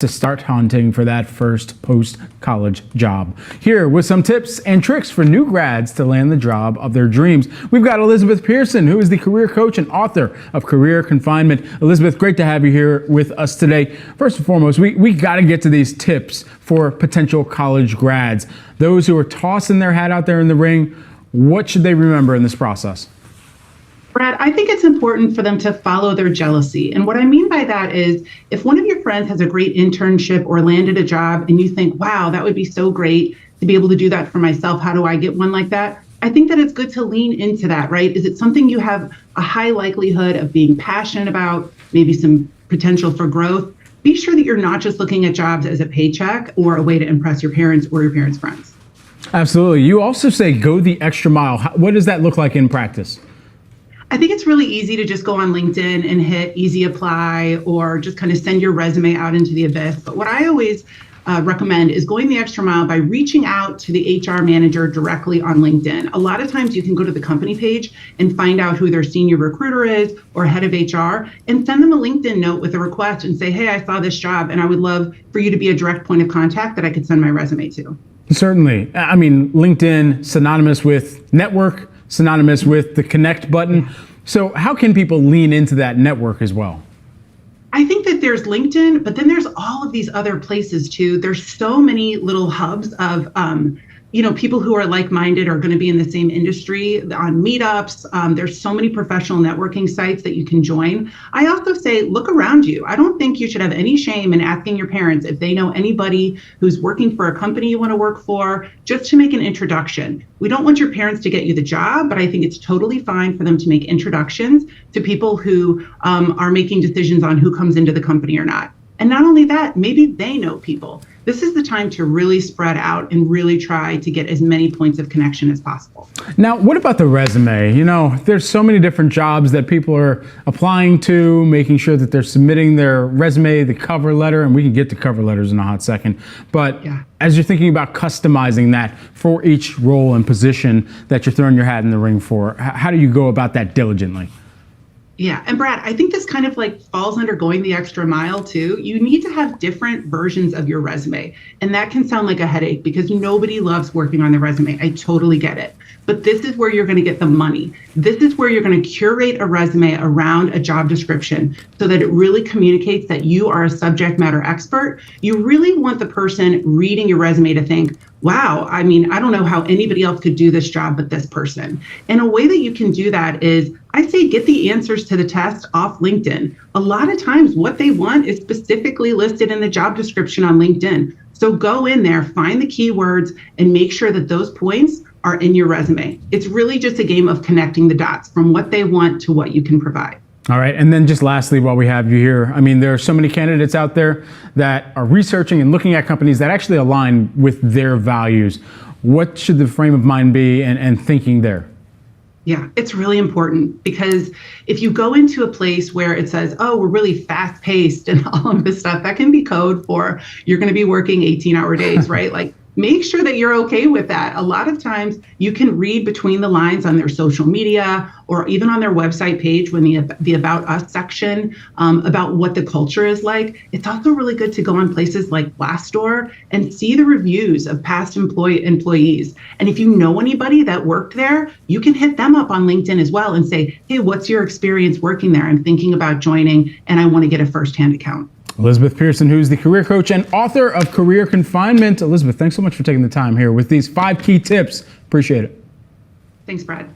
to start hunting for that first post-college job. Here with some tips and tricks for new grads to land the job of their dreams, we've got Elizabeth Pearson, who is the career coach and author of Career Confinement. Elizabeth, great to have you here with us today. First and foremost, we got to get to these tips for potential college grads. Those who are tossing their hat out there in the ring, what should they remember in this process? Brad, I think it's important for them to follow their jealousy. And what I mean by that is if one of your friends has a great internship or landed a job and you think, wow, that would be so great to be able to do that for myself. How do I get one like that? I think that it's good to lean into that, right? Is it something you have a high likelihood of being passionate about, maybe some potential for growth? Be sure that you're not just looking at jobs as a paycheck or a way to impress your parents or your parents' friends. Absolutely. You also say go the extra mile. What does that look like in practice? I think it's really easy to just go on LinkedIn and hit easy apply or just kind of send your resume out into the abyss. But what I always recommend is going the extra mile by reaching out to the HR manager directly on LinkedIn. A lot of times you can go to the company page and find out who their senior recruiter is or head of HR and send them a LinkedIn note with a request and say, hey, I saw this job and I would love for you to be a direct point of contact that I could send my resume to. Certainly. I mean, LinkedIn, synonymous with network, synonymous with the connect button. So how can people lean into that network as well? I think that there's LinkedIn, but then there's all of these other places too. There's so many little hubs of, people who are like-minded are going to be in the same industry on meetups. There's so many professional networking sites that you can join. I also say, look around you. I don't think you should have any shame in asking your parents if they know anybody who's working for a company you want to work for, just to make an introduction. We don't want your parents to get you the job, but I think it's totally fine for them to make introductions to people who are making decisions on who comes into the company or not. And not only that, maybe they know people. This is the time to really spread out and really try to get as many points of connection as possible. Now, what about the resume? You know, there's so many different jobs that people are applying to, making sure that they're submitting their resume, the cover letter, and we can get to cover letters in a hot second. But as you're thinking about customizing that for each role and position that you're throwing your hat in the ring for, how do you go about that diligently? Yeah. And Brad, I think this kind of like falls under going the extra mile too. You need to have different versions of your resume. And that can sound like a headache because nobody loves working on their resume. I totally get it. But this is where you're going to get the money. This is where you're going to curate a resume around a job description so that it really communicates that you are a subject matter expert. You really want the person reading your resume to think, wow, I mean, I don't know how anybody else could do this job but this person. And a way that you can do that is, I say, get the answers to the test off LinkedIn. A lot of times what they want is specifically listed in the job description on LinkedIn. So go in there, find the keywords, and make sure that those points are in your resume. It's really just a game of connecting the dots from what they want to what you can provide. All right. And then just lastly, while we have you here, I mean, there are so many candidates out there that are researching and looking at companies that actually align with their values. What should the frame of mind be and thinking there? Yeah, it's really important because if you go into a place where it says, oh, we're really fast paced and all of this stuff, that can be code for you're going to be working 18-hour days, right? Like, make sure that you're okay with that. A lot of times you can read between the lines on their social media or even on their website page when the About Us section about what the culture is like. It's also really good to go on places like Glassdoor and see the reviews of past employees. And if you know anybody that worked there, you can hit them up on LinkedIn as well and say, hey, what's your experience working there? I'm thinking about joining and I want to get a firsthand account. Elizabeth Pearson, who's the career coach and author of Career Confinement. Elizabeth, thanks so much for taking the time here with these 5 key tips. Appreciate it. Thanks, Brad.